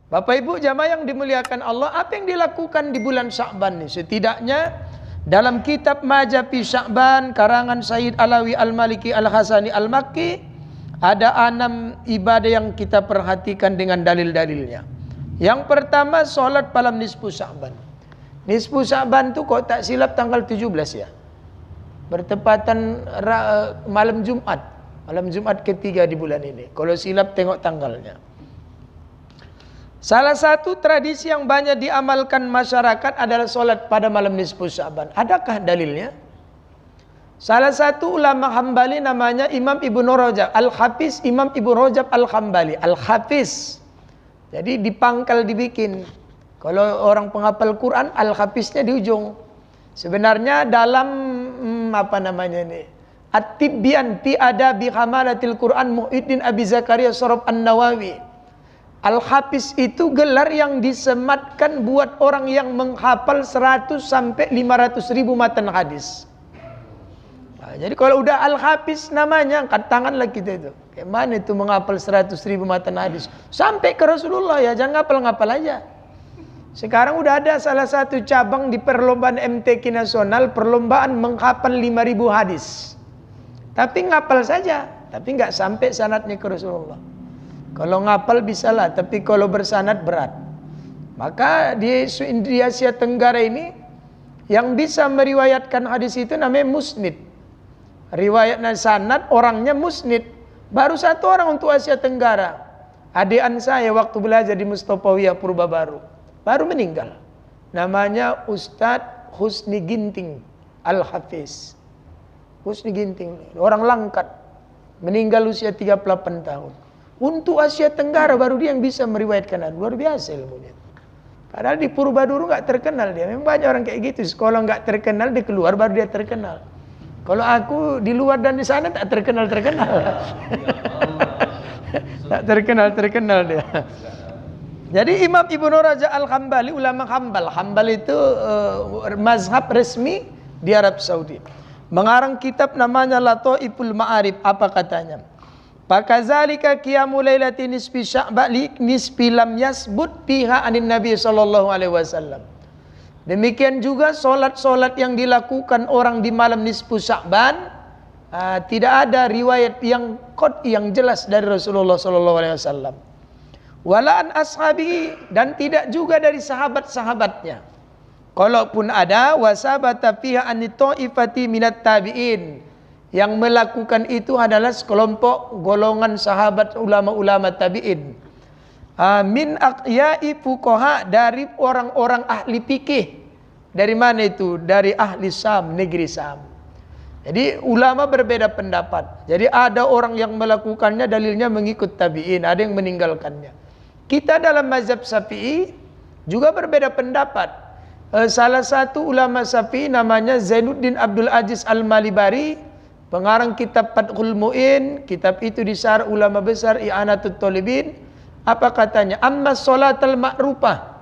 Bapak Ibu jamaah yang dimuliakan Allah, apa yang dilakukan di bulan Sya'ban ini? Setidaknya dalam kitab Majapi Sya'ban karangan Sayyid Alawi Al-Maliki Al-Hasani Al-Makki ada 6 ibadah yang kita perhatikan dengan dalil-dalilnya. Yang pertama, solat malam nisfu Sya'ban. Nisfu Sya'ban itu kok tak silap tanggal 17 ya. Bertepatan malam Jumat. Malam Jumat ketiga di bulan ini. Kalau silap tengok tanggalnya. Salah satu tradisi yang banyak diamalkan masyarakat adalah solat pada malam nisfu Sya'ban. Adakah dalilnya? Salah satu ulama Hambali namanya Imam Ibnu Rajab Al-Hafiz, Imam Ibnu Rajab Al-Hambali, Al-Hafiz. Jadi dipangkal dibikin. Kalau orang penghafal Quran, Al-Hafiznya di ujung. Sebenarnya dalam apa namanya ini? At-Tibyan fi Adabi Hamalatil Quran Muhyiddin Abi Zakaria Sharaf An-Nawawi. Al-Hafiz itu gelar yang disematkan buat orang yang menghafal 100 sampai 500 ribu matan hadis. Jadi kalau udah Al-Hafiz namanya, angkat tangan lah kita itu. Kayak mana itu menghafal 100 ribu matan hadis? Sampai ke Rasulullah ya, jangan ngapal-ngapal aja. Sekarang udah ada salah satu cabang di perlombaan MTQ nasional, perlombaan menghafal 5.000 hadis. Tapi ngapal saja, tapi nggak sampai sanadnya ke Rasulullah. Kalau ngapal bisa lah, tapi kalau bersanad berat. Maka di Asia Tenggara ini, yang bisa meriwayatkan hadis itu namanya musnid. Riwayatnya sanad, orangnya musnid. Baru 1 orang untuk Asia Tenggara. Adean saya waktu belajar di Mustofawiyah Purba Baru, baru meninggal. Namanya Ustadz Husni Ginting Al-Hafiz. Husni Ginting, orang Langkat, meninggal usia 38 tahun. Untuk Asia Tenggara baru dia yang bisa meriwayatkan. Luar biasa ilmunya. Padahal di Purba dulu nggak terkenal dia. Memang banyak orang kayak gitu. Kalau nggak terkenal dia keluar baru dia terkenal. Kalau aku di luar dan di sana tak terkenal. Tak terkenal dia. Jadi Imam Ibnu Rajab Al-Hambali, ulama Hambal. Hambal itu mazhab resmi di Arab Saudi. Mengarang kitab namanya Lataiful Ma'arif. Apa katanya? Fakazalika qiyamul lailati nisfi Sya'ban li nisfi lam yasbut fiha anin Nabi sallallahu alaihi wasallam. Demikian juga solat-solat yang dilakukan orang di malam nisfu Sya'ban, tidak ada riwayat yang yang jelas dari Rasulullah sallallahu alaihi wasallam. Wala an ashabi, dan tidak juga dari sahabat-sahabatnya. Kalaupun ada, wasabata fiha an ta'ifati minat tabi'in. Yang melakukan itu adalah sekelompok golongan sahabat ulama-ulama tabi'in. Min aqya'i fuqaha, dari orang-orang ahli fikih. Dari mana itu? Dari ahli Syam, negeri Syam. Jadi ulama berbeda pendapat. Jadi ada orang yang melakukannya dalilnya mengikut tabi'in, ada yang meninggalkannya. Kita dalam mazhab Syafi'i juga berbeda pendapat. Salah satu ulama Syafi'i namanya Zainuddin Abdul Aziz Al-Malibari, pengarang kitab Fathul Mu'in. Kitab itu disyarah ulama besar I'anatul Thalibin. Apa katanya? Amma sholatal ma'rufah.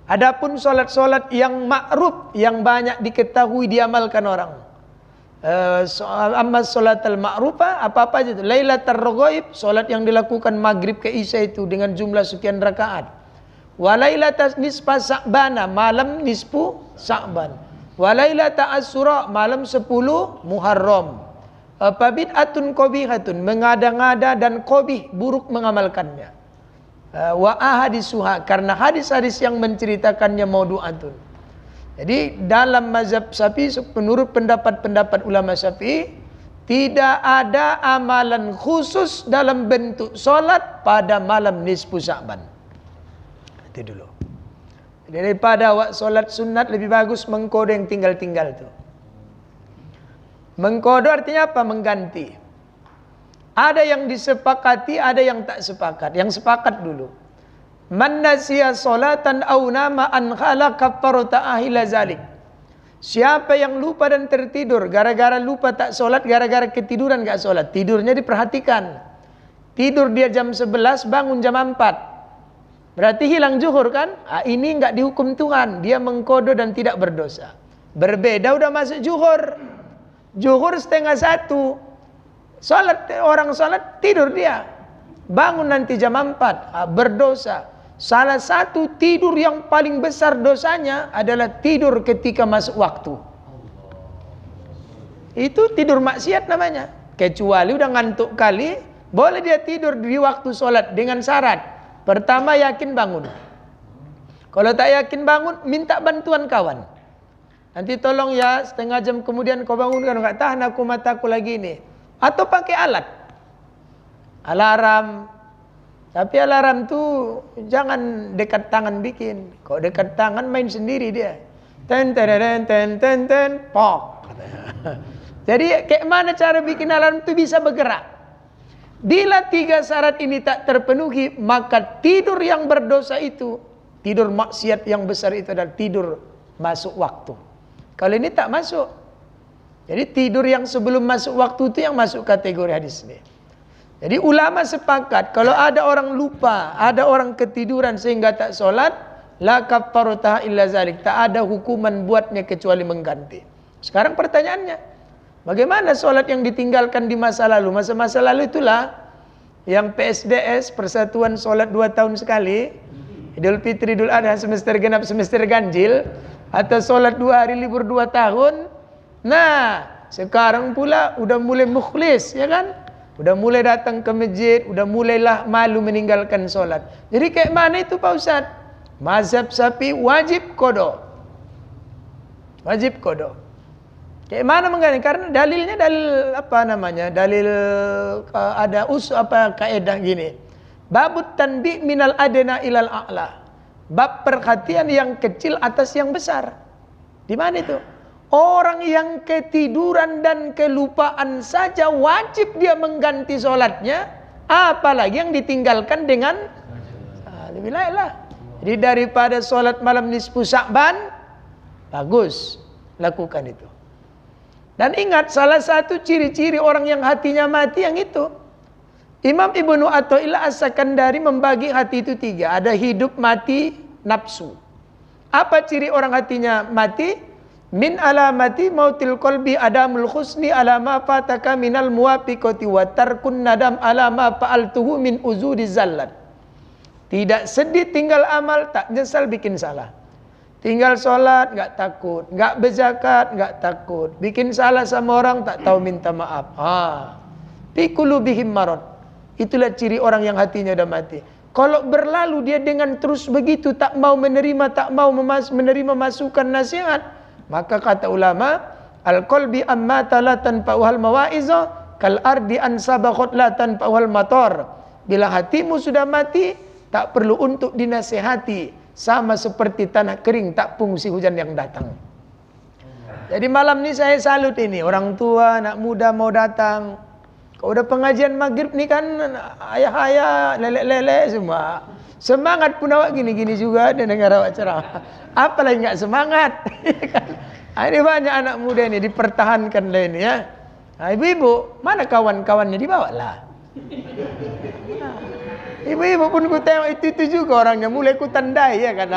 Adapun solat-solat yang ma'ruf, yang banyak diketahui diamalkan orang. Amma sholatal ma'rufah, apa-apa aja itu. Lailatul Raghaib, solat yang dilakukan maghrib ke isya itu dengan jumlah sekian rakaat. Wa lailatas nisfa Sya'bana, malam nisfu Sya'ban. Wa lailatul Asyura, malam 10 Muharram. Fabid'atun qabihatun, mengada-ngada dan qabih, buruk mengamalkannya. Wa ahadisuha, karena hadis-hadis yang menceritakannya maudu'atun. Jadi dalam mazhab Syafi'i, menurut pendapat-pendapat ulama Syafi'i, tidak ada amalan khusus dalam bentuk solat pada malam nisfu Sya'ban. Itu dulu. Daripada solat sunat, lebih bagus mengkodo yang tinggal-tinggal itu. Mengkodo artinya apa? Mengganti. Ada yang disepakati, ada yang tak sepakat. Yang sepakat dulu. Man nasiya salatan aw nama an khala kaffarata ahila zalik. Siapa yang lupa dan tertidur, gara-gara lupa tak solat, gara-gara ketiduran gak solat, tidurnya diperhatikan. Tidur dia jam 11, bangun jam 4. Berarti hilang zuhur kan? Ini enggak dihukum Tuhan, dia mengkodo dan tidak berdosa. Berbeda udah masuk zuhur. Zuhur 12:30. Orang salat tidur dia. Bangun nanti jam 4, berdosa. salah satu tidur yang paling besar dosanya adalah tidur ketika masuk waktu. Itu tidur maksiat namanya. Kecuali udah ngantuk kali, boleh dia tidur di waktu sholat dengan syarat. Pertama, yakin bangun. Kalau tak yakin bangun, minta bantuan kawan. Nanti tolong ya, setengah jam kemudian kau bangunkan, nggak tahan aku mataku lagi ini. Atau pakai alat. Alarm. Tapi alarm tuh jangan dekat tangan bikin. Kalau dekat tangan main sendiri dia. Ten ten ten ten ten ten pok. Jadi kayak mana cara bikin alarm itu bisa bergerak? Bila 3 syarat ini tak terpenuhi, maka tidur yang berdosa itu, tidur maksiat yang besar itu adalah tidur masuk waktu. Kalau ini tak masuk. Jadi tidur yang sebelum masuk waktu itu yang masuk kategori hadis ini. Jadi ulama sepakat kalau ada orang lupa, ada orang ketiduran sehingga tak solat, la kaffarataha illa zalik, tak ada hukuman buatnya kecuali mengganti. Sekarang pertanyaannya, bagaimana solat yang ditinggalkan di masa lalu? Masa-masa lalu itulah yang PSDS, Persatuan Solat 2 tahun sekali, Idul Fitri, Idul Adha, semester genap, semester ganjil, atau solat 2 hari libur 2 tahun. Nah, sekarang pula udah mulai mukhlis, ya kan? Udah mulai datang ke masjid, udah mulailah malu meninggalkan solat. Jadi kayak mana itu Pak Ustadz? Mazhab Syafi'i wajib qada. Wajib qada. Kayak mana mengganti? Karena dalilnya dalil apa namanya? Dalil ada kaidah gini. Babut tanbi minal adna ilal a'la. Bab perhatian yang kecil atas yang besar. Di mana itu? Orang yang ketiduran dan kelupaan saja wajib dia mengganti sholatnya, apalagi yang ditinggalkan dengan lebih baiklah. Jadi daripada sholat malam nisfu Sya'ban, bagus lakukan itu. Dan ingat, salah satu ciri-ciri orang yang hatinya mati yang itu. Imam Ibnu Athaillah As-Sakandari membagi hati itu 3. Ada hidup, mati, nafsu. Apa ciri orang hatinya mati? Min alamati mautil qalbi adamul khusni alama fataka minal muwafiqati wa tarkun nadam alama fa'altuhu min uzuri zallat. Tidak sedih tinggal amal, tak nyesal bikin salah. Tinggal sholat enggak takut, enggak berzakat enggak takut, bikin salah sama orang tak tahu minta maaf. Fi qulubihim marad. Itulah ciri orang yang hatinya udah mati. Kalau berlalu dia dengan terus begitu, tak mau menerima, tak mau menerima masukan nasihat, maka kata ulama, al-qalbi amma talatan fa'uhal mawaiza kal ardi an sabaqat la tanfa'uhal matar. Bila hatimu sudah mati, tak perlu untuk dinasihati, sama seperti tanah kering tak fungsi hujan yang datang. Jadi malam ini saya salut ini, orang tua, anak muda mau datang. Kalau udah pengajian maghrib nih kan ayah-ayah, lelek-lelek semua. Semangat pun awak gini-gini juga dan dengar awak ceramah. Apalagi nggak semangat. Ini banyak anak muda ini dipertahankan lah ini ya. Nah, ibu-ibu, mana kawan-kawannya dibawa lah. Ibu-ibu pun ku tengok itu juga orangnya, mulai ku tandai ya kan.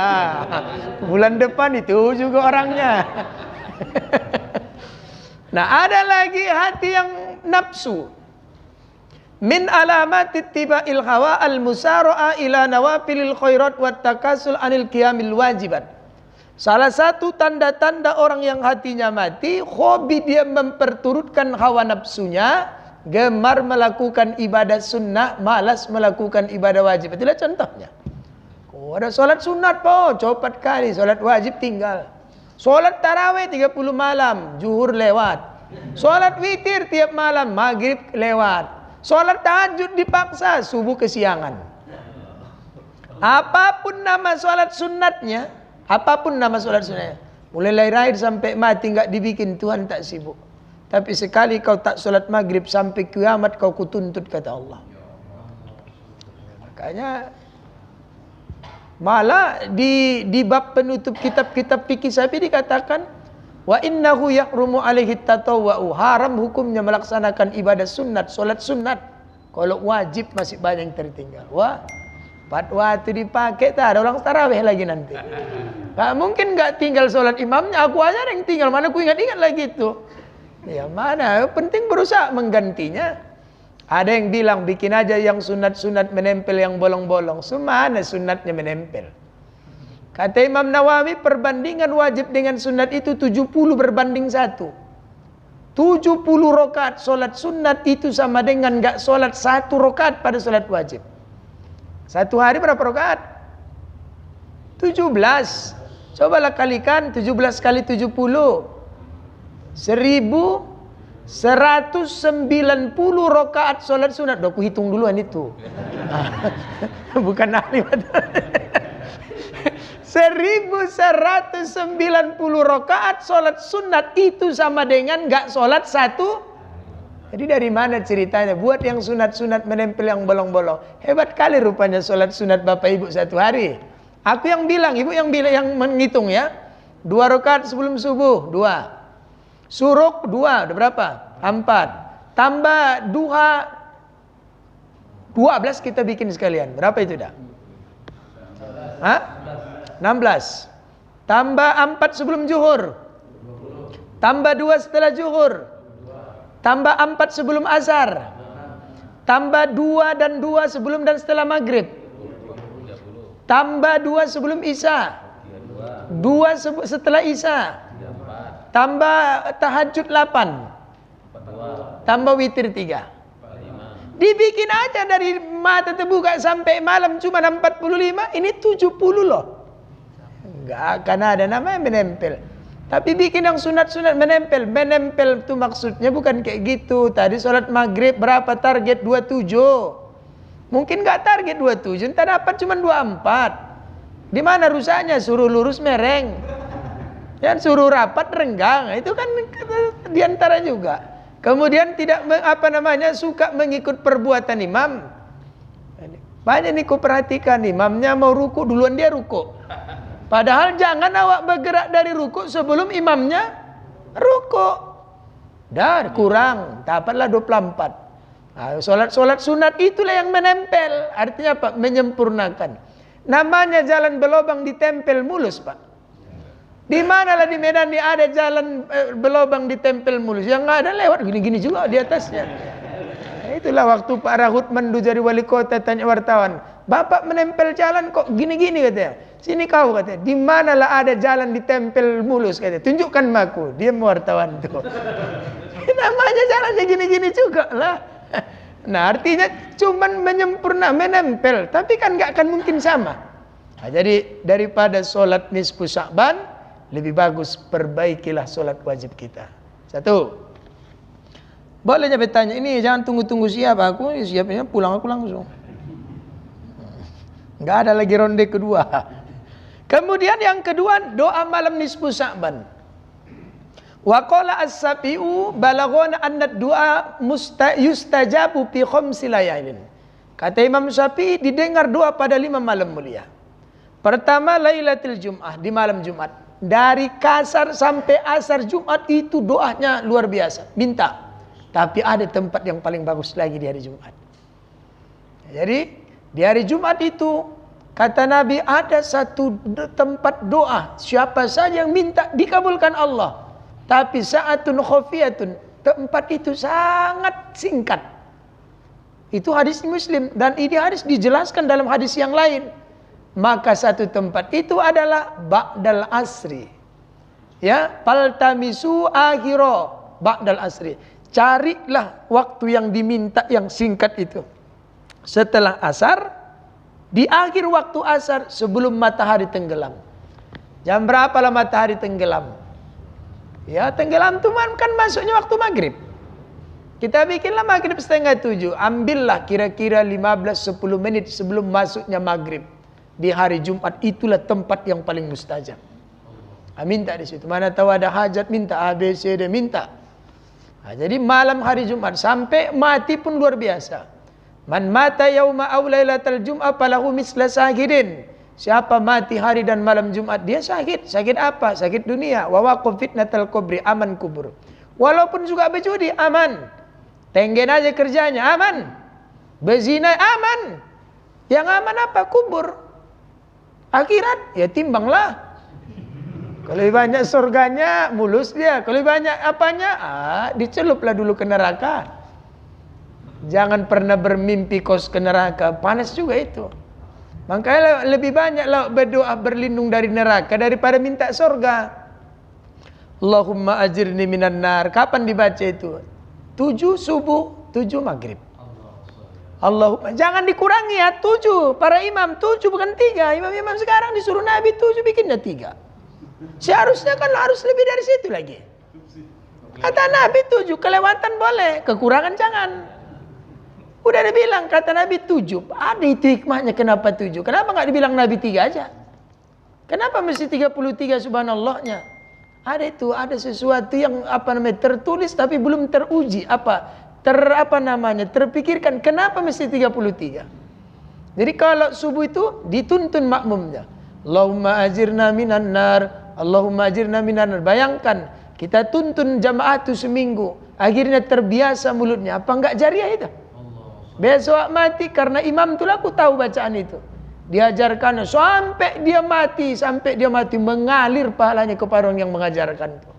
Bulan depan itu juga orangnya. Nah, ada lagi hati yang nafsu. Min alamat ittiba'il hawa al-musara'a ila nawafilil khairat wat takasul anil qiyamil wajibat. Salah satu tanda-tanda orang yang hatinya mati, hobi dia memperturutkan hawa nafsunya, gemar melakukan ibadah sunnah, malas melakukan ibadah wajib. Itulah contohnya. Ada solat sunat po, cepat kali, solat wajib tinggal. Solat tarawih 30 malam, zuhur lewat. Solat witir tiap malam, maghrib lewat. Solat tahajud dipaksa, subuh kesiangan. Apapun nama solat sunatnya, mulai lahir sampai mati enggak dibikin, Tuhan tak sibuk. Tapi sekali kau tak solat maghrib sampai kiamat kau kutuntut, kata Allah. Makanya malah di bab penutup kitab-kitab fikih Syafi'i dikatakan wa innahu yahrumu alaihi tatawwu, haram hukumnya melaksanakan ibadah sunat, solat sunat. Kalau wajib masih banyak yang tertinggal. Wah, fatwa itu dipakai, tak ada orang tarawih lagi nanti. Gak mungkin gak tinggal solat imamnya, aku aja yang tinggal, mana aku ingat-ingat lagi itu. Ya mana, penting berusaha menggantinya. Ada yang bilang bikin aja yang sunat-sunat menempel yang bolong-bolong. Semana sunatnya menempel. Kata Imam Nawawi, perbandingan wajib dengan sunat itu 70 berbanding 1. 70 rakaat solat sunat itu sama dengan gak solat 1 rakaat pada solat wajib. Satu hari berapa rakaat? 17. Cobalah kalikan 17 kali 70. 1190 rakaat solat sunat. Aku hitung duluan itu. Bukan ahli. 1190 rakaat solat sunat itu sama dengan gak solat 1. Jadi dari mana ceritanya? Buat yang sunat-sunat menempel yang bolong-bolong. Hebat kali rupanya solat sunat bapak ibu satu hari. Aku yang bilang, ibu yang bilang, yang menghitung ya. 2 rakaat sebelum subuh, 2. Suruk 2, udah berapa? 4. Tambah duha 12 kita bikin sekalian. Berapa itu dah? Hah? 16. Tambah 4 sebelum zuhur. Tambah 2 setelah zuhur. Tambah 4 sebelum asar. Tambah 2 dan 2 sebelum dan setelah maghrib. Tambah 2 sebelum isya. 2 setelah isya. Tambah tahajud 8. Tambah witir 3. Dibikin aja dari mata terbuka sampai malam cuma 45. Ini 70 loh. Enggak akan ada namanya menempel. Tapi bikin yang sunat-sunat menempel. Menempel itu maksudnya bukan kayak gitu. Tadi sholat maghrib berapa target? 27. Mungkin gak target 27. Entah dapat cuma 24. Di mana rusaknya? Suruh lurus mereng. Dan suruh rapat renggang. Itu kan diantara juga. Kemudian tidak suka mengikut perbuatan imam. Banyak nih ku perhatikan, imamnya mau ruku duluan dia ruku. Padahal jangan awak bergerak dari ruku sebelum imamnya ruku. Dah kurang, dapatlah 24. Solat sunat itulah yang menempel. Artinya apa? Menyempurnakan. Namanya jalan berlobang ditempel mulus, Pak. Di manalah di Medan ini ada jalan berlobang ditempel mulus. Yang nggak ada lewat gini-gini juga di atasnya. Itulah waktu Pak Rahut Mendu jadi wali kota tanya wartawan, Bapak menempel jalan kok gini-gini katanya. Sini kau katanya, di manalah ada jalan ditempel mulus katanya. Tunjukkan aku. Dia wartawan itu. Namanya jalannya gini-gini juga lah. Nah artinya cuman menyempurna, menempel. Tapi kan nggak akan mungkin sama. Nah, jadi daripada sholat nisfu Sya'ban, lebih bagus perbaikilah sholat wajib kita. 1. Bolehnya bertanya, ini jangan tunggu-tunggu siap. Aku siapnya pulang aku langsung. Nggak ada lagi ronde kedua. Kemudian yang kedua, doa malam nisfu Sya'ban. Wa qala as-Safi'u balaghana anna du'a yustajabu fi khamsi layalin. Kata Imam Syafi'i, didengar doa pada 5 malam mulia. Pertama, Lailatul Jum'ah, di malam Jumat. Dari kasar sampai asar Jumat itu doanya luar biasa. Minta. Tapi ada tempat yang paling bagus lagi di hari Jumat. Jadi di hari Jumat itu kata Nabi ada satu tempat doa. Siapa saja yang minta dikabulkan Allah. Tapi sa'atun khafiyatun. Tempat itu sangat singkat. Itu hadis Muslim. Dan ini hadis dijelaskan dalam hadis yang lain. Maka satu tempat itu adalah ba'dal asri. Ya, faltamisu akhira ba'dal asri. Carilah waktu yang diminta yang singkat itu. Setelah asar, di akhir waktu asar sebelum matahari tenggelam. Jam berapalah matahari tenggelam? Ya, tenggelam itu kan masuknya waktu maghrib. Kita bikinlah maghrib 6:30. Ambillah kira-kira 15-10 menit sebelum masuknya maghrib. Di hari Jumat itulah tempat yang paling mustajab. Minta di situ. Mana tahu ada hajat, minta ABC, minta. Nah, jadi malam hari Jumat sampai mati pun luar biasa. Man mata yauma aw lailatal jum'ah falahu misla syahidin. Siapa mati hari dan malam Jumat dia syahid. Syahid apa? Syahid dunia. Wa waqaf fitnatal kubri, aman kubur. Walaupun juga berjudi aman. Tenggen aja kerjanya aman. Berzina aman. Yang aman apa? Kubur. Akhirat ya timbanglah. Kalau banyak surganya mulus dia. Kalau banyak apanya diceluplah dulu ke neraka. Jangan pernah bermimpi kos ke neraka. Panas juga itu. Makanya lebih banyak berdoa berlindung dari neraka daripada minta surga. Allahumma ajirni minan nar. Kapan dibaca itu? 7 subuh, 7 maghrib. Allahumma, jangan dikurangi ya, 7. Para imam 7 bukan 3. Imam-imam sekarang disuruh Nabi 7 bikinnya 3. Seharusnya kan harus lebih dari situ lagi. Kata Nabi 7, kelewatan boleh, kekurangan jangan. Udah dibilang kata Nabi 7. Ada itu hikmahnya kenapa 7. Kenapa nggak dibilang Nabi 3 aja? Kenapa mesti 33 subhanallahnya? Ada itu, ada sesuatu yang tertulis tapi belum teruji. Terpikirkan kenapa mesti 33. Jadi kalau subuh itu dituntun makmumnya. Allahumma ajirna minan nar, Allahumma ajirna minan nar. Bayangkan kita tuntun jamaah itu seminggu, akhirnya terbiasa mulutnya. Apa enggak jariah itu? Besok mati karena imam itu aku tahu bacaan itu. Diajarkan sampai dia mati mengalir pahalanya kepada orang yang mengajarkan itu.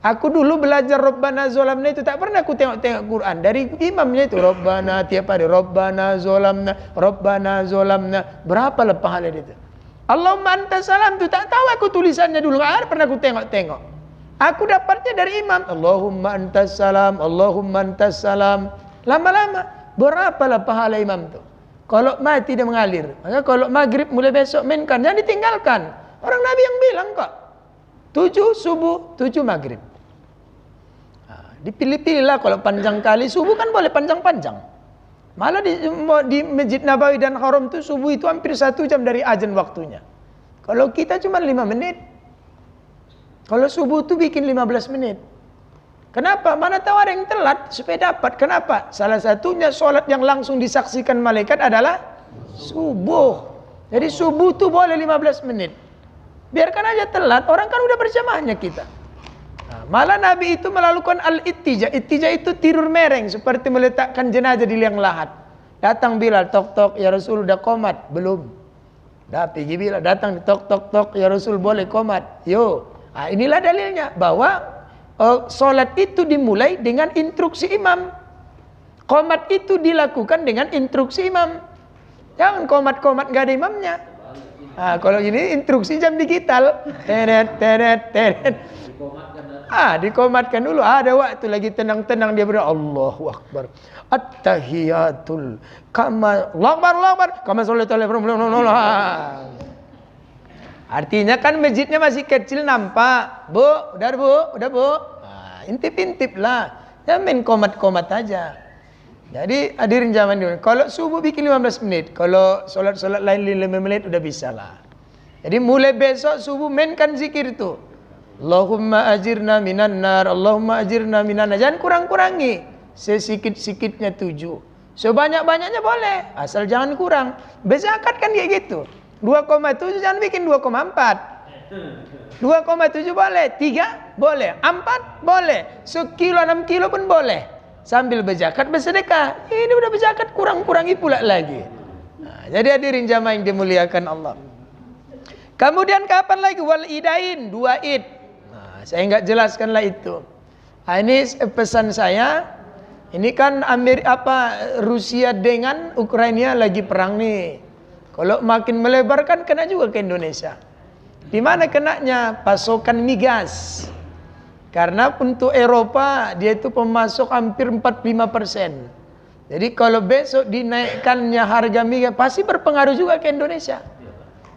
Aku dulu belajar Rabbana zolamna itu tak pernah aku tengok Quran dari imamnya itu. Rabbana tiap hari Rabbana zolamna. Berapa pahala itu? Allahumma anta salam itu tak tahu aku tulisannya dulu, nggak pernah aku tengok. Aku dapatnya dari imam. Allahumma anta salam, Allahumma anta salam. Lama-lama berapa pahala imam itu? Kalau mati dia mengalir. Maka kalau maghrib mulai besok mainkan, jangan ditinggalkan. Orang Nabi yang bilang kok 7 subuh, 7 maghrib. Dipilih-pilihlah, kalau panjang kali subuh kan boleh panjang-panjang. Malah di Masjid Nabawi dan Haram itu subuh itu hampir 1 jam dari azan waktunya. Kalau kita cuma 5 menit. Kalau subuh itu bikin 15 menit. Kenapa? Mana tahu ada yang telat supaya dapat. Kenapa? Salah satunya sholat yang langsung disaksikan malaikat adalah subuh. Jadi subuh itu boleh 15 menit. Biarkan aja telat, orang kan udah berjamaahnya kita. Malah Nabi itu melakukan al-ittija. Ittija itu tidur mereng, seperti meletakkan jenazah di liang lahat. Datang Bilal, tok-tok, ya Rasul udah komat? Belum. Dah pergi Bilal, datang tok-tok, ya Rasul boleh komat? Yo. Inilah dalilnya bahwa sholat itu dimulai dengan instruksi imam. Komat itu dilakukan dengan instruksi imam. Jangan komat-komat gak ada imamnya. Kalau ini instruksi jam digital. Teret. Dikomatkan dulu. Ada waktu lagi tenang-tenang dia berdoa Allahu Akbar. At-tahiyatul kama Allahu Akbar. Kama sallallahu. Artinya kan masjidnya masih kecil nampak. Bu, udah bu. Intip-intip lah. Ya main komat-komat aja. Jadi hadirin zaman dulu. Kalau subuh bikin 15 menit. Kalau solat-solat lain 5 menit udah bisa lah. Jadi mulai besok subuh mainkan zikir itu. Allahumma ajirna minan nar, Allahumma ajirna minan nar. Jangan kurang-kurangi. Sesikit-sikitnya 7. Sebanyak-banyaknya boleh. Asal jangan kurang. Berzakat kan kayak gitu. 2,7 jangan bikin 2,4. 2,7 boleh. 3 boleh. 4 boleh. 1 kilo 6 kilo pun boleh. Sambil berzakat bersedekah. Ini udah berzakat kurang-kurangi pula lagi. Jadi hadirin jamaah yang dimuliakan Allah. Kemudian kapan lagi? Wal idain, 2 id. Saya enggak jelaskanlah itu. Ini pesan saya. Ini kan Rusia dengan Ukraina lagi perang nih. Kalau makin melebar kan kena juga ke Indonesia. Di mana kenanya? Pasokan migas. Karena untuk Eropa dia itu pemasok hampir 45%. Jadi kalau besok dinaikkannya harga migas pasti berpengaruh juga ke Indonesia.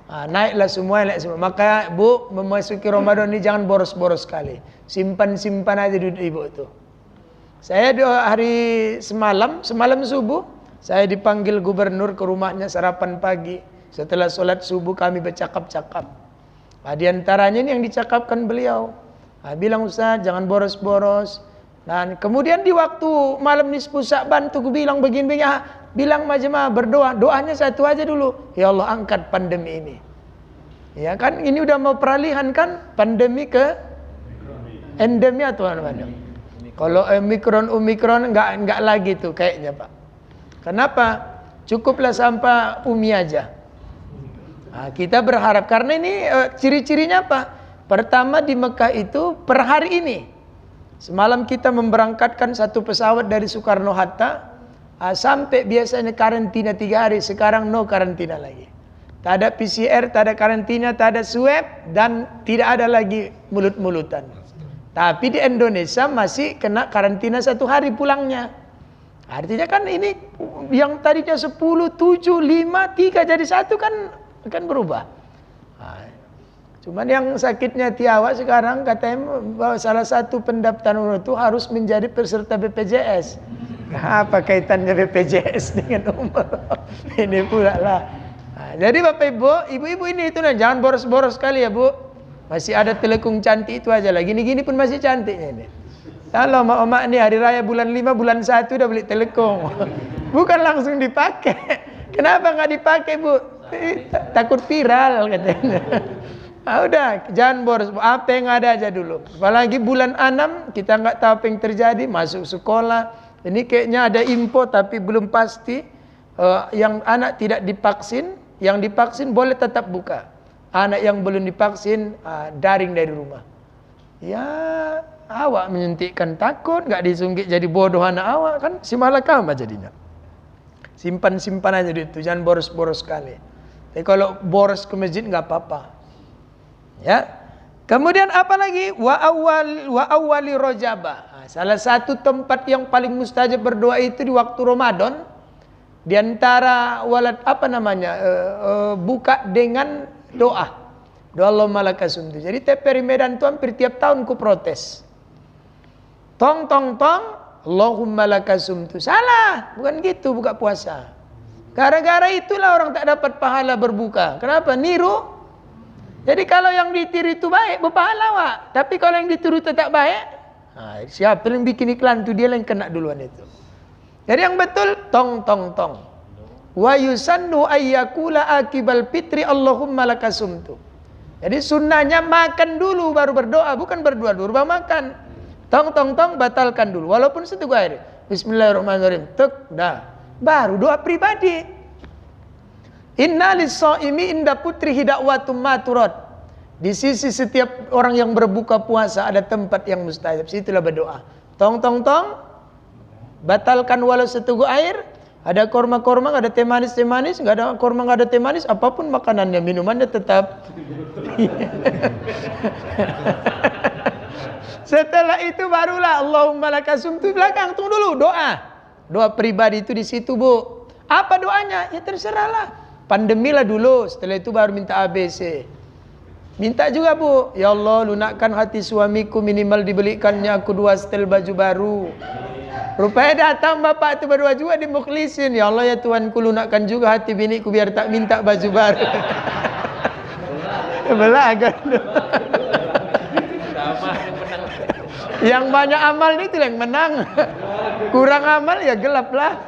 Naiklah semua. Maka Bu, memasuki Ramadan ini jangan boros-boros sekali. Simpan aja duit ibu itu. Saya hari semalam subuh, saya dipanggil gubernur ke rumahnya sarapan pagi. Setelah sholat subuh kami bercakap-cakap. Di antaranya ini yang dicakapkan beliau. Bilang Ustaz jangan boros-boros. Dan kemudian di waktu malam nisfu Sya'ban tuh bilang begini. Bilang majemaah berdoa, doanya satu aja dulu. Ya Allah angkat pandemi ini. Ya kan ini udah mau peralihan kan pandemi ke endemi atau mana? Kalau Omikron enggak lagi tuh kayaknya Pak. Kenapa? Cukuplah sampah Umi aja. Kita berharap karena ini ciri-cirinya apa? Pertama di Mekah itu per hari ini. Semalam kita memberangkatkan 1 pesawat dari Soekarno Hatta. Sampai biasanya karantina 3 hari, sekarang no karantina lagi. Tak ada PCR, tak ada karantina, tak ada swab, dan tidak ada lagi mulut-mulutan. Tapi di Indonesia masih kena karantina 1 hari pulangnya. Artinya kan ini yang tadinya 10, 7, 5, 3 jadi 1 kan berubah. Cuman yang sakitnya Tiawa sekarang katanya bahwa salah satu pendaftaran itu harus menjadi peserta BPJS. Apa kaitannya BPJS dengan umur? Ini pula lah. Jadi Bapak Ibu ini itu jangan boros-boros sekali ya Bu. Masih ada telekung cantik itu aja lah. Gini-gini pun masih cantiknya ini. Kalau emak-emak ini hari raya bulan 5, bulan 1 udah beli telekung. Bukan langsung dipakai. Kenapa nggak dipakai Bu? Takut viral katanya. Udah, jangan boros. Apa yang ada aja dulu. Apalagi bulan 6 kita nggak tahu apa yang terjadi. Masuk sekolah. Ini kayaknya ada info tapi belum pasti. Yang anak tidak divaksin, yang divaksin boleh tetap buka. Anak yang belum divaksin daring dari rumah. Ya, awak menyuntikkan takut, nggak disuntik jadi bodoh anak awak kan si malakama jadinya. Simpan aja itu, jangan boros-boros sekali. Tapi kalau boros ke masjid nggak apa-apa. Ya. Kemudian apa lagi? Wa awwali rojabah. Salah satu tempat yang paling mustajab berdoa itu di waktu Ramadan. Di antara buka dengan doa. Doa Allahumma laka sumtu. Jadi TPRI Medan itu hampir tiap tahun ku protes. Tong Allahumma laka sumtu. Salah, bukan gitu buka puasa. Gara-gara itulah orang tak dapat pahala berbuka. Kenapa? Niru. Jadi kalau yang ditiru itu baik, berpahala Wak. Tapi kalau yang ditiru tetap baik, siapa yang bikin iklan itu dia yang kena duluan itu. Jadi yang betul tong. Wa yusannu ayyakula akibal fitri Allahumma lakasumtu. Jadi sunnahnya makan dulu baru berdoa, bukan berdoa dulu baru makan. Tong batalkan dulu walaupun seteguk air. Bismillahirrahmanirrahim. Dah. Baru doa pribadi. Inna lis-shaimi inda putrihi da'watum maturad. Di sisi setiap orang yang berbuka puasa ada tempat yang mustajab. Situlah berdoa. Tong. Batalkan walau seteguk air. Ada korma, ada teh manis, enggak ada korma, enggak ada teh manis, apapun makanannya, minumannya tetap. Setelah itu barulah Allahumma lakasumtu belakang, tunggu dulu doa. Doa pribadi itu di situ, Bu. Apa doanya? Ya terserahlah. Pandemilah dulu, setelah itu baru minta ABC. Minta juga Bu, ya Allah lunakkan hati suamiku, minimal dibelikannya aku 2 setel baju baru. Rupanya datang bapak itu berdua juga di mukhlisin. Ya Allah ya Tuhanku lunakkan juga hati biniku biar tak minta baju baru. Belagan. Yang banyak amal itu yang menang. Kurang amal ya gelap lah.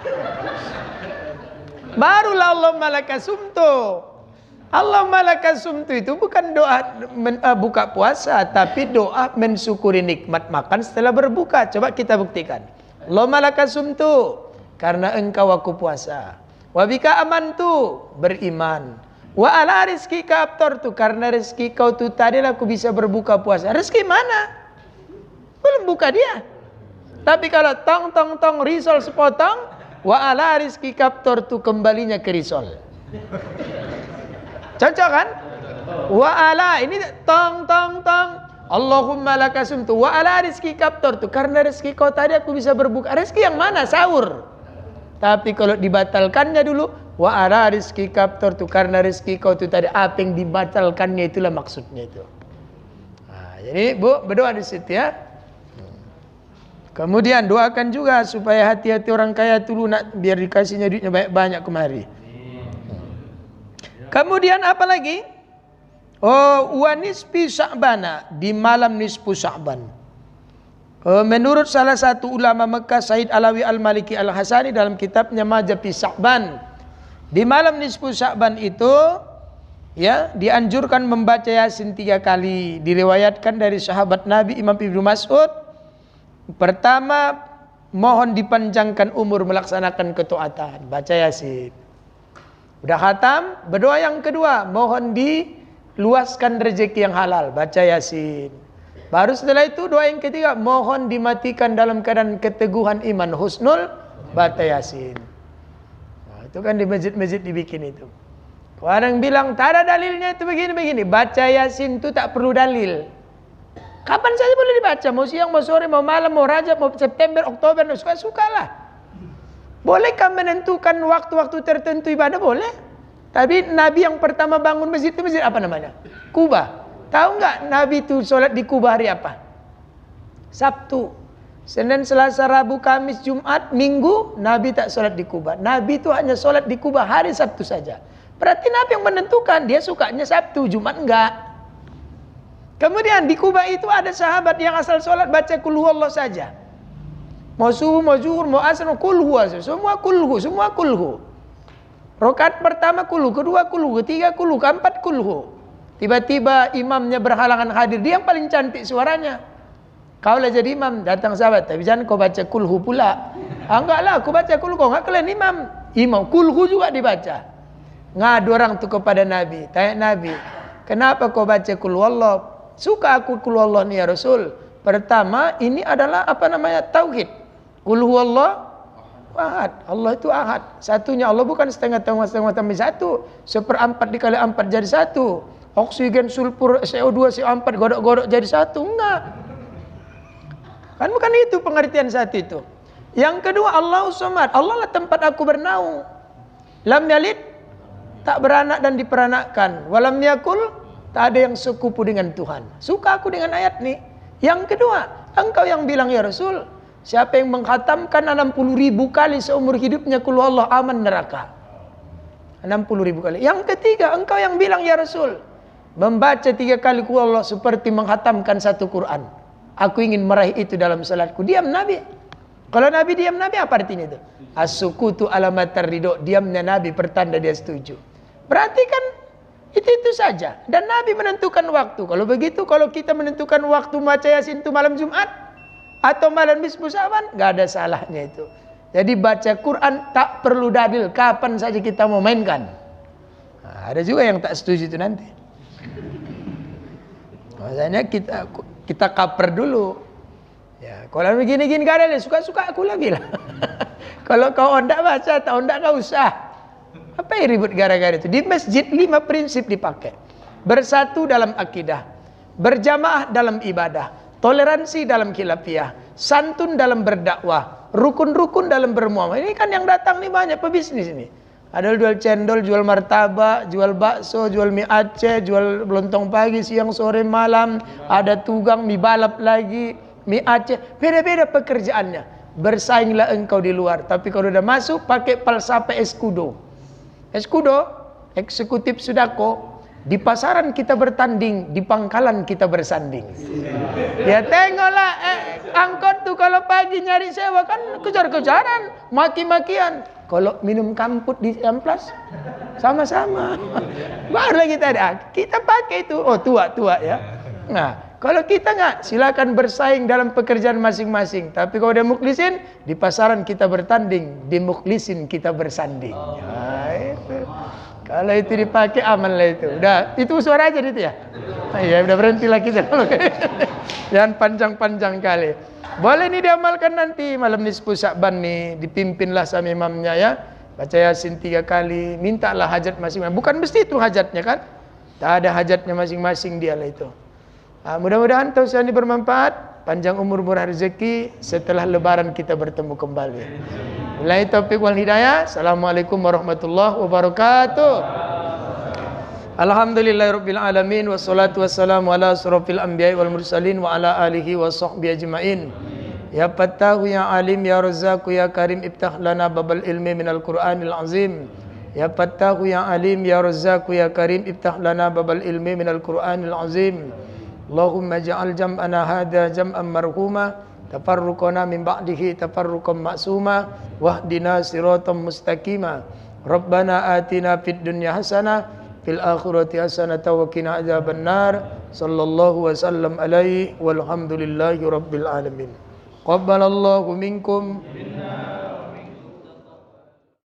Barulah Allahumma lakasumtu. Allahumma lakasumtu itu bukan doa buka puasa, tapi doa mensyukuri nikmat makan setelah berbuka. Coba kita buktikan. Allahumma lakasumtu, karena engkau aku puasa. Wa bika amantu, beriman. Wa ala rizkika aftartu, karena rezeki kau tu tadi aku bisa berbuka puasa. Rezeki mana? Belum buka dia. Tapi kalau tong risol sepotong, wa ala rizkika aftartu, kembalinya ke risol. Cocok kan? Wa ala ini tong. Allahumma lakasumtu wa ala rizkika aftartu, karena rezeki kau tadi aku bisa berbuka. Rezeki yang mana? Sahur. Tapi kalau dibatalkannya dulu, wa ala rizkika aftartu, karena rezeki kau itu tadi apa yang dibatalkannya, itulah maksudnya itu. Jadi Bu berdoa di situ ya. Kemudian doakan juga supaya hati-hati orang kaya itu lunak, biar dikasihnya duitnya banyak-banyak kemari. Kemudian apa lagi? Wa nisfi Sya'bana, di malam nisfu Sya'ban. Menurut salah satu ulama Mekah, Said Alawi Al-Maliki Al-Hasani dalam kitabnya Majapi Sya'ban, di malam nisfu Sya'ban itu ya dianjurkan membaca Yasin 3 kali. Diriwayatkan dari sahabat Nabi Imam Ibnu Mas'ud. Pertama, mohon dipanjangkan umur melaksanakan ketaatan, baca Yasin. Udah khatam, berdoa yang kedua, mohon diluaskan rezeki yang halal, baca Yasin. Baru setelah itu doa yang ketiga, mohon dimatikan dalam keadaan keteguhan iman, husnul baca Yasin. Nah, itu kan di masjid-masjid dibikin itu. Orang bilang tak ada dalilnya itu begini-begini. Baca Yasin itu tak perlu dalil. Kapan saja boleh dibaca. Mau siang, mau sore, mau malam, mau Rajab, mau September, Oktober, suka-sukalah. Bolehkah menentukan waktu-waktu tertentu ibadah? Boleh. Tapi Nabi yang pertama bangun masjid itu masjid apa namanya? Kuba. Tahu nggak Nabi itu sholat di Kuba hari apa? Sabtu. Senin, Selasa, Rabu, Kamis, Jumat, Minggu Nabi tak sholat di Kuba. Nabi itu hanya sholat di Kuba hari Sabtu saja. Berarti Nabi yang menentukan. Dia sukanya Sabtu, Jumat enggak. Kemudian di Kuba itu ada sahabat yang asal sholat baca kul huwallah saja. Mau subuh, mau zuhur, mau asar, mau kul huwa. Semua kulhu. Rakaat pertama kulhu, kedua kulhu, ketiga kulhu, keempat kulhu. Tiba-tiba imamnya berhalangan hadir. Dia yang paling cantik suaranya. Kau lah jadi imam, datang sahabat. Tapi jangan kau baca kulhu pula. Enggak lah, aku baca kulhu. Kau enggak kalian imam. Imam kulhu juga dibaca. Ngadu orang tu kepada Nabi. Tanya Nabi, kenapa kau baca kul huwallah? Suka aku kul huwallah ni ya Rasul. Pertama, ini adalah tauhid. Kul huwallah ahad. Allah itu ahad. Satunya Allah, bukan setengah-setengah tambah satu. 1/4 dikali 4 jadi satu. Oksigen, sulfur, CO2, CO4 godok-godok jadi satu. Enggak. Kan bukan itu pengertian satu itu. Yang kedua, Allahus Samad. Allah lah tempat aku bernaung. Lam yalid, tak beranak dan diperanakkan. Walam yakul, tak ada yang sekupu dengan Tuhan. Suka aku dengan ayat ini. Yang kedua, engkau yang bilang ya Rasul, siapa yang mengkhatamkan 60.000 kali seumur hidupnya kul Allah aman neraka. 60.000 kali. Yang ketiga, engkau yang bilang ya Rasul, membaca 3 kali kul Allah seperti mengkhatamkan 1 Quran. Aku ingin meraih itu dalam salatku. Diam Nabi. Kalau Nabi diam, Nabi apa artinya itu? As-sukutu alamatar ridho. Diamnya Nabi pertanda dia setuju. Berarti kan itu saja. Dan Nabi menentukan waktu. Kalau begitu, kalau kita menentukan waktu baca Yasin itu malam Jumat atau malam nisfu Sya'ban, nggak ada salahnya itu. Jadi baca Quran tak perlu dalil, kapan saja kita mau mainkan. Nah, ada juga yang tak setuju itu nanti. Makanya kita cover dulu. Ya, kalau begini-gini gak ada, suka-suka aku lah bilang. Kalau kau ondak baca atau ondak gak usah. Apa yang ribut gara-gara itu? Di masjid 5 prinsip dipakai. Bersatu dalam akidah, berjamaah dalam ibadah, toleransi dalam khilafiyah, santun dalam berdakwah, rukun-rukun dalam bermuamalah. Ini kan yang datang nih banyak pebisnis ini. Ada jual cendol, jual martabak, jual bakso, jual mie Aceh, jual lontong pagi, siang, sore, malam. Ada tugang mie balap lagi, mie Aceh. Beda-beda pekerjaannya. Bersainglah engkau di luar. Tapi kalau udah masuk, pakai falsafah eskudo. Eskudo, eksekutif sudako. Di pasaran kita bertanding, di pangkalan kita bersanding. Ya tengoklah, angkot tuh kalau pagi nyari sewa kan kejar-kejaran, maki-makian. Kalau minum kamput di amplas, sama-sama. Baru kita pakai itu. Oh tua-tua ya. Nah, kalau kita nggak, silakan bersaing dalam pekerjaan masing-masing. Tapi kalau udah muklisin, di pasaran kita bertanding, di muklisin kita bersanding. Nah, itu. Kalau itu dipakai aman lah itu. Udah, itu suara aja itu ya. Nah, ya udah berhentilah kita. Jangan panjang-panjang kali. Boleh nih diamalkan nanti malam nisfu Sya'ban nih, dipimpinlah sama imamnya ya. Baca Yasin 3 kali, mintalah hajat masing-masing. Bukan mesti itu hajatnya kan? Tak ada hajatnya masing-masing dia lah itu. Nah, mudah-mudahan tausiah ini bermanfaat, panjang umur murah rezeki, setelah lebaran kita bertemu kembali. Wabillahi taufiq wal hidayah. Assalamualaikum warahmatullahi wabarakatuh. Alhamdulillahirabbil alamin wassalatu wassalamu ala asrofil anbiya'i wal mursalin wa ala alihi wa sahbihi ajmain. Ya Fattahu ya Alim ya Razzaqu ya Karim iftah lana babal ilmi minal Qur'anil azim. Ya Fattahu ya Alim ya Razzaqu ya Karim iftah lana babal ilmi minal Qur'anil azim. Allahumma ja'al jam'ana hadha jam'an marhuma, tafarruqana min ba'dihi tafarruqan ma'suma, wahdina siratan mustaqima. Rabbana atina fid dunya hasanah, fil akhirati hasanatan wa qina adzabannar. Sallallahu wasallam alaihi walhamdulillahi rabbil alamin. Qabbalallahu minkum